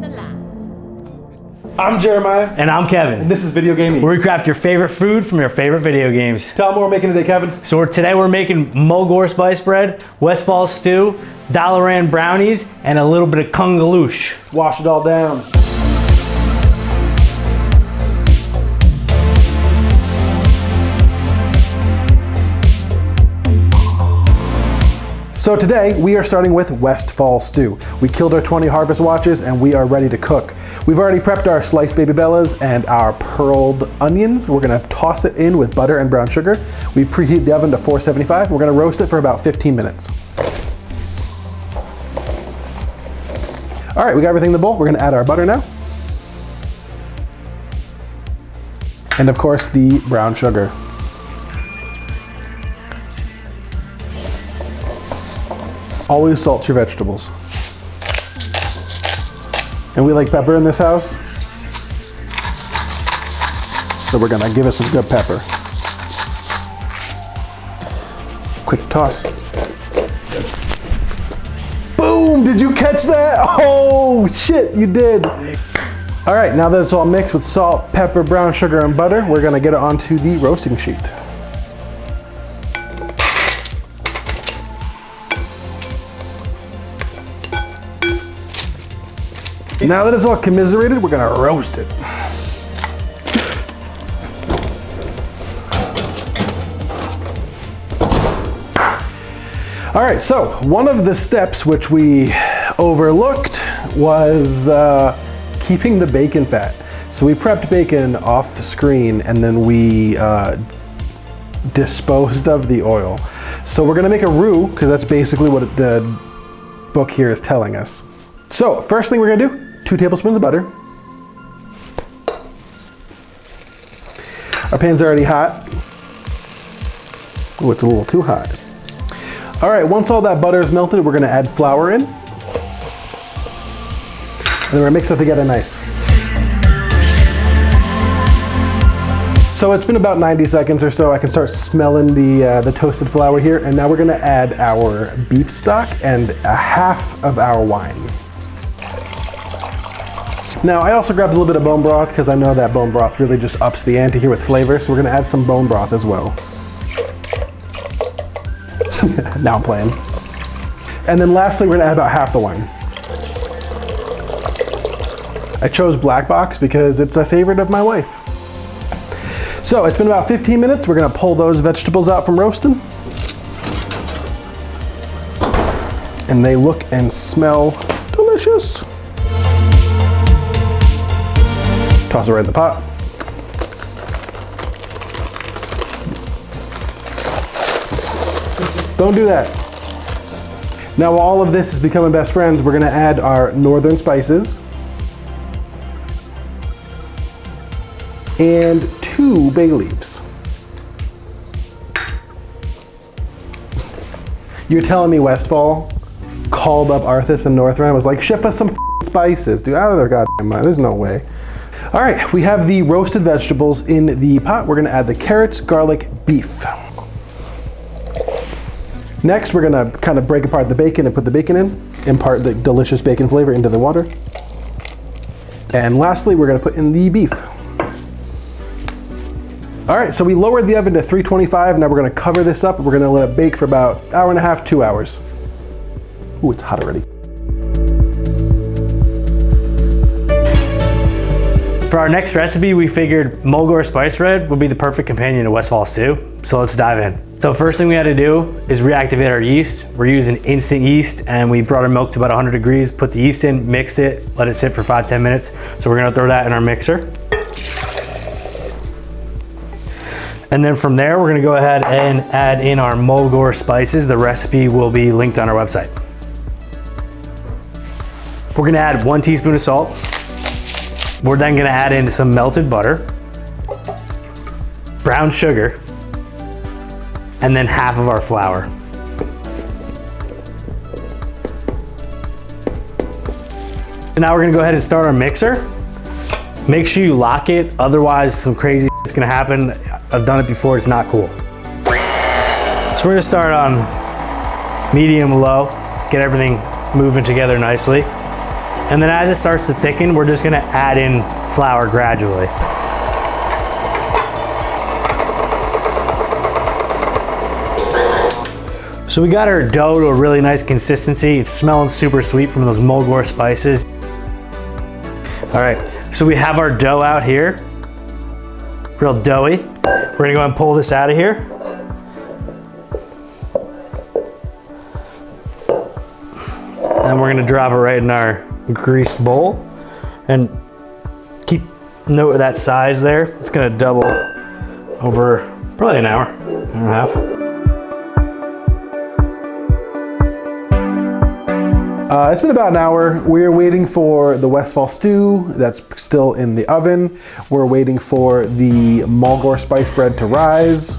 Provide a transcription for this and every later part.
the land. I'm Jeremiah. And I'm Kevin. And this is Video Game Eats, where we craft your favorite food from your favorite video games. Tell them what we're making today, Kevin. So today we're making Mulgore Spice Bread, Westfall Stew, Dalaran Brownies, and a little bit of Kungaloosh. Wash it all down. So today we are starting with Westfall Stew. We killed our 20 harvest watches and we are ready to cook. We've already prepped our sliced baby bellas and our pearled onions. We're gonna toss it in with butter and brown sugar. We've preheated the oven to 475. We're gonna roast it for about 15 minutes. All right, we got everything in the bowl. We're gonna add our butter now. And of course the brown sugar. Always salt your vegetables. And we like pepper in this house, so we're gonna give it some good pepper. Quick toss. Boom! Did you catch that? Oh shit, you did. All right, now that it's all mixed with salt, pepper, brown sugar, and butter, we're gonna get it onto the roasting sheet. Now that it's all commiserated, we're gonna roast it. All right, so one of the steps which we overlooked was keeping the bacon fat. So we prepped bacon off screen and then we disposed of the oil. So we're gonna make a roux, because that's basically what the book here is telling us. So first thing we're gonna do, 2 tablespoons of butter. Our pan's already hot. Oh, it's a little too hot. All right, once all that butter is melted, we're gonna add flour in. And then we're gonna mix it together nice. So it's been about 90 seconds or so. I can start smelling the toasted flour here. And now we're gonna add our beef stock and a half of our wine. Now, I also grabbed a little bit of bone broth because I know that bone broth really just ups the ante here with flavor, so we're gonna add some bone broth as well. Now I'm playing. And then lastly, we're gonna add about half the wine. I chose black box because it's a favorite of my wife. So it's been about 15 minutes. We're gonna pull those vegetables out from roasting. And they look and smell delicious. Toss it right in the pot. Don't do that. Now while all of this is becoming best friends, we're gonna add our northern spices and 2 bay leaves. You're telling me Westfall called up Arthas and Northrend and was like, ship us some spices. Dude, out of their goddamn mind, there's no way. All right, we have the roasted vegetables in the pot. We're gonna add the carrots, garlic, beef. Next, we're gonna kind of break apart the bacon and put the bacon in, impart the delicious bacon flavor into the water. And lastly, we're gonna put in the beef. All right, so we lowered the oven to 325. Now we're gonna cover this up. We're gonna let it bake for about an hour and a half, 2 hours. Ooh, it's hot already. For our next recipe, we figured Mulgore Spice Bread would be the perfect companion to Westfall Stew. So let's dive in. So first thing we had to do is reactivate our yeast. We're using instant yeast, and we brought our milk to about 100 degrees, put the yeast in, mixed it, let it sit for 5-10 minutes. So we're gonna throw that in our mixer. And then from there, we're gonna go ahead and add in our Mulgore spices. The recipe will be linked on our website. We're gonna add 1 teaspoon of salt. We're then gonna add in some melted butter, brown sugar, and then half of our flour. And now we're gonna go ahead and start our mixer. Make sure you lock it, otherwise some crazy shit's gonna happen. I've done it before, it's not cool. So we're gonna start on medium low, get everything moving together nicely. And then as it starts to thicken, we're just gonna add in flour gradually. So we got our dough to a really nice consistency. It's smelling super sweet from those Mulgore spices. All right, so we have our dough out here, real doughy. We're gonna go ahead and pull this out of here. And we're gonna drop it right in our greased bowl. And keep note of that size there. It's gonna double over probably an hour and a half. It's been about an hour. We're waiting for the Westfall Stew that's still in the oven. We're waiting for the Mulgore Spice Bread to rise.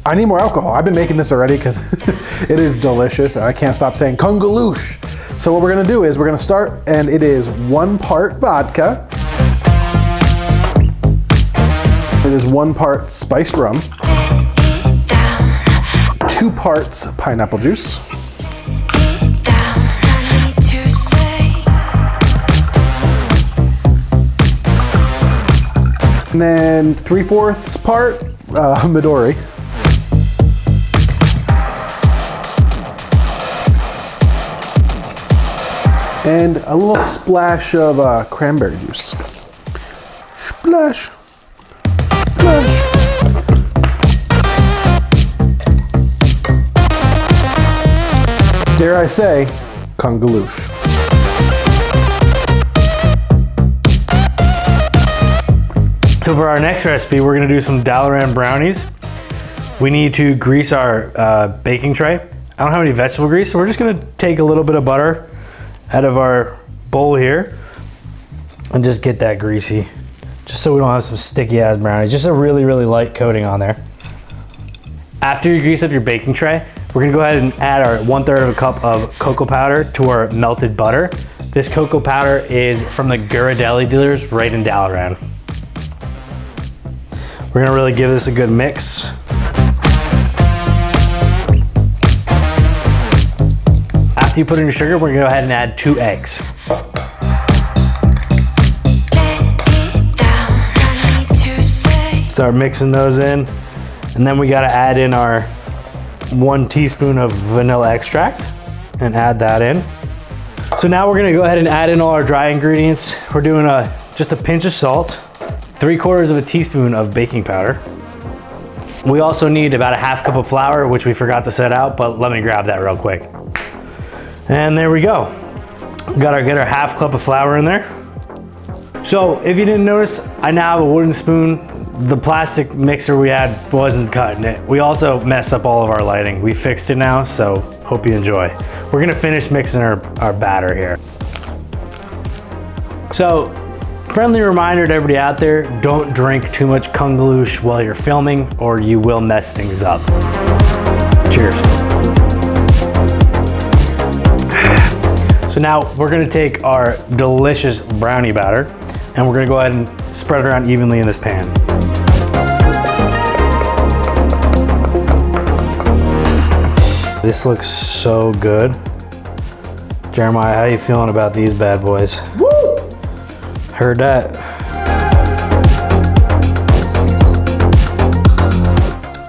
I need more alcohol. I've been making this already because it is delicious and I can't stop saying Kungaloosh. So what we're gonna do is we're gonna start, and it is 1 part vodka. It is 1 part spiced rum. 2 parts pineapple juice. And then 3/4 part Midori. And a little splash of cranberry juice. Splash. Splash. Dare I say, Kungaloosh. So for our next recipe, we're gonna do some Dalaran Brownies. We need to grease our baking tray. I don't have any vegetable grease, so we're just gonna take a little bit of butter out of our bowl here and just get that greasy, just so we don't have some sticky ass brownies. Just a really, really light coating on there. After you grease up your baking tray, we're gonna go ahead and add our 1/3 of a cup of cocoa powder to our melted butter. This cocoa powder is from the Ghirardelli dealers right in Dalaran. We're gonna really give this a good mix. After you put in your sugar, we're gonna go ahead and add 2 eggs. Start mixing those in. And then we gotta add in our 1 teaspoon of vanilla extract and add that in. So now we're gonna go ahead and add in all our dry ingredients. We're doing just a pinch of salt, 3/4 of a teaspoon of baking powder. We also need about a 1/2 cup of flour, which we forgot to set out, but let me grab that real quick. And there we go. Get our 1/2 cup of flour in there. So if you didn't notice, I now have a wooden spoon. The plastic mixer we had wasn't cutting it. We also messed up all of our lighting. We fixed it now, so hope you enjoy. We're gonna finish mixing our batter here. So, friendly reminder to everybody out there, don't drink too much Kungaloosh while you're filming or you will mess things up. Cheers. So now we're gonna take our delicious brownie batter and we're gonna go ahead and spread it around evenly in this pan. This looks so good. Jeremiah, how you feeling about these bad boys? Woo! Heard that.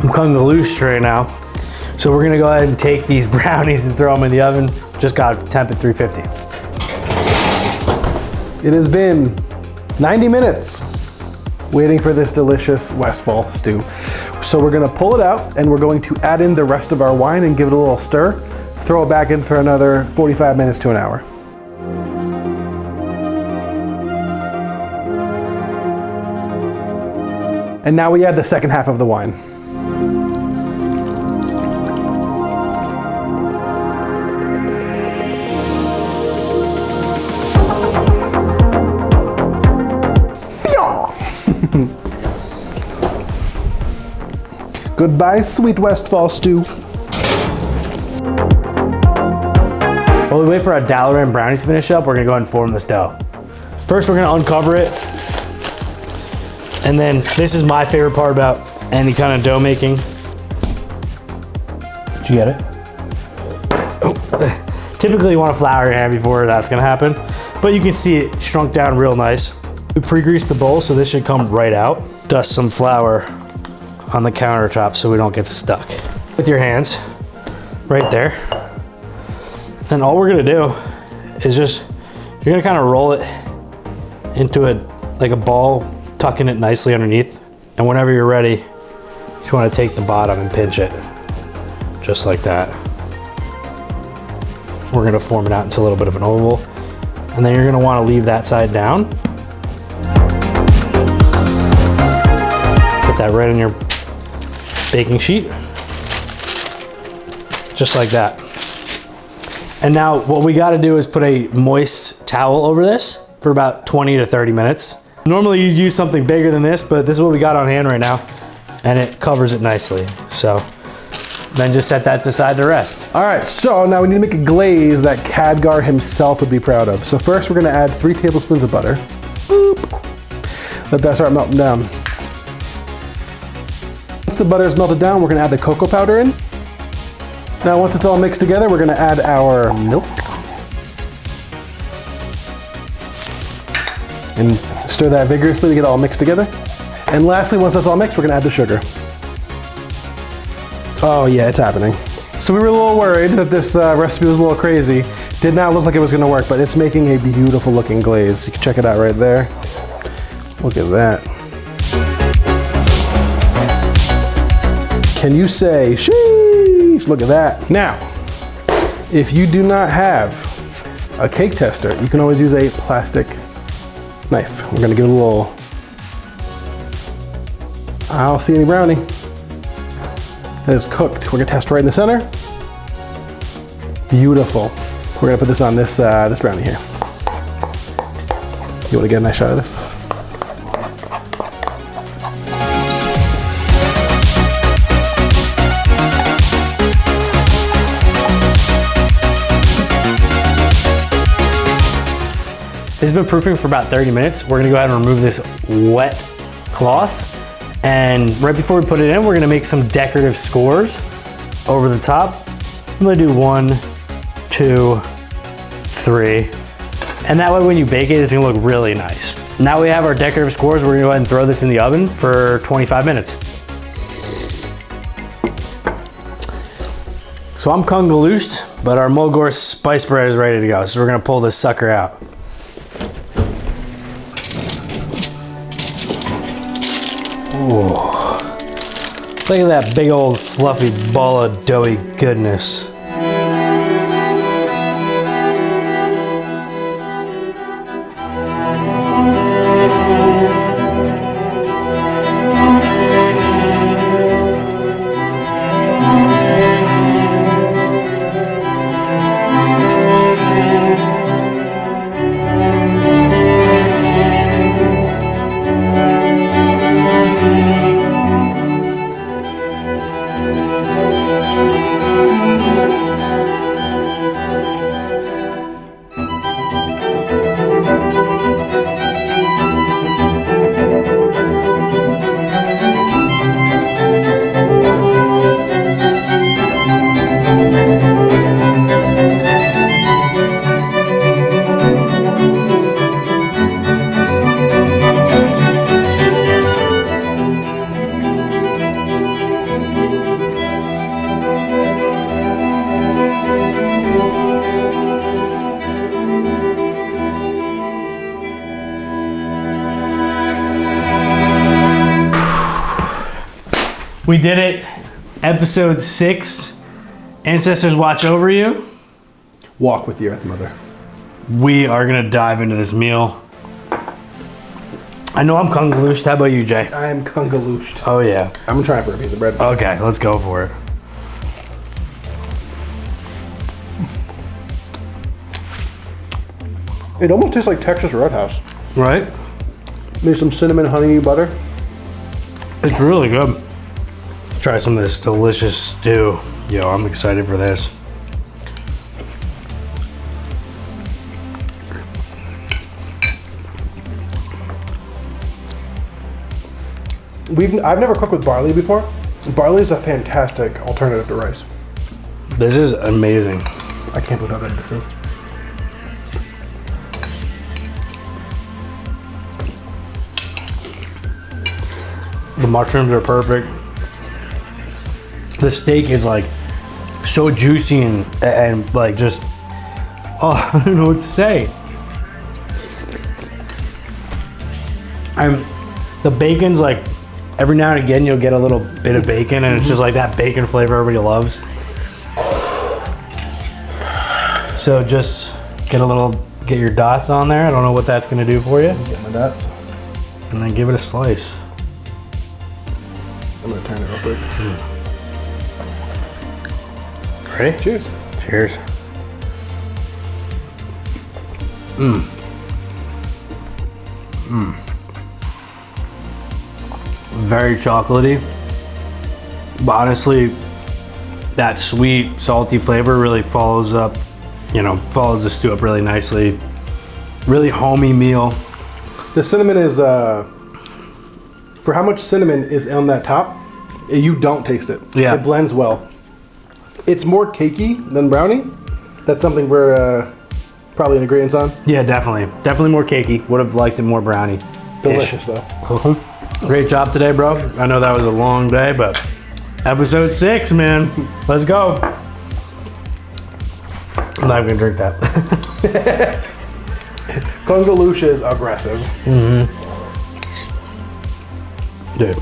I'm Kungaloosh right now. So we're gonna go ahead and take these brownies and throw them in the oven. Just got temp at 350. It has been 90 minutes waiting for this delicious Westfall stew. So we're gonna pull it out and we're going to add in the rest of our wine and give it a little stir, throw it back in for another 45 minutes to an hour. And now we add the second half of the wine. Goodbye, sweet Westfall stew. While we wait for our Dalaran Brownies to finish up, we're gonna go ahead and form this dough. First, we're gonna uncover it. And then this is my favorite part about any kind of dough making. Did you get it? Oh. Typically you want to flour your hand before that's gonna happen, but you can see it shrunk down real nice. We pre-greased the bowl, so this should come right out. Dust some flour on the countertop so we don't get stuck. With your hands, right there. Then all we're gonna do is just, you're gonna kind of roll it into like a ball, tucking it nicely underneath. And whenever you're ready, you just wanna take the bottom and pinch it, just like that. We're gonna form it out into a little bit of an oval. And then you're gonna wanna leave that side down. Put that right on your baking sheet. Just like that. And now what we gotta do is put a moist towel over this for about 20 to 30 minutes. Normally you'd use something bigger than this, but this is what we got on hand right now. And it covers it nicely. So then just set that aside to rest. All right, so now we need to make a glaze that Khadgar himself would be proud of. So first we're gonna add 3 tablespoons of butter. Boop. Let that start melting down. Once the butter is melted down, we're gonna add the cocoa powder in. Now once it's all mixed together, we're gonna add our milk. And stir that vigorously to get it all mixed together. And lastly, once that's all mixed, we're gonna add the sugar. Oh yeah, it's happening. So we were a little worried that this recipe was a little crazy. Did not look like it was gonna work, but it's making a beautiful looking glaze. You can check it out right there. Look at that. Can you say, sheesh, look at that. Now, if you do not have a cake tester, you can always use a plastic knife. We're gonna give it a little, I don't see any brownie. That is cooked. We're gonna test right in the center. Beautiful. We're gonna put this on this this brownie here. You wanna get a nice shot of this? This has been proofing for about 30 minutes. We're gonna go ahead and remove this wet cloth. And right before we put it in, we're gonna make some decorative scores over the top. I'm gonna do 1, 2, 3. And that way when you bake it, it's gonna look really nice. Now we have our decorative scores, we're gonna go ahead and throw this in the oven for 25 minutes. So I'm Kungaloosh, but our Mulgore Spice Bread is ready to go. So we're gonna pull this sucker out. Ooh. Look at that big old fluffy ball of doughy goodness. We did it. Episode 6. Ancestors watch over you. Walk with the Earth Mother. We are gonna dive into this meal. I know I'm Kungaloosh. How about you, Jay? I am Kungaloosh. Oh yeah. I'm trying for a piece of bread. Okay, let's go for it. It almost tastes like Texas Roadhouse. Right? Maybe some cinnamon honey butter. It's really good. Try some of this delicious stew. Yo, I'm excited for this. I've never cooked with barley before. Barley is a fantastic alternative to rice. This is amazing. I can't believe how good this is. The mushrooms are perfect. The steak is like so juicy and like just, oh, I don't know what to say. And the bacon's like, every now and again you'll get a little bit of bacon and it's just like that bacon flavor everybody loves. So just get your dots on there. I don't know what that's gonna do for you. Get my dots. And then give it a slice. I'm gonna turn it real quick. Ready? Cheers. Cheers. Very chocolatey, but honestly, that sweet, salty flavor really follows the stew up really nicely. Really homey meal. The cinnamon is, for how much cinnamon is on that top, you don't taste it. Yeah. It blends well. It's more cakey than brownie. That's something we're probably in agreement on. Yeah, definitely. Definitely more cakey. Would have liked it more brownie. Delicious though. Great job today, bro. I know that was a long day, but episode 6, man. Let's go. I'm not even gonna drink that. Kungaloosh is aggressive. Dude.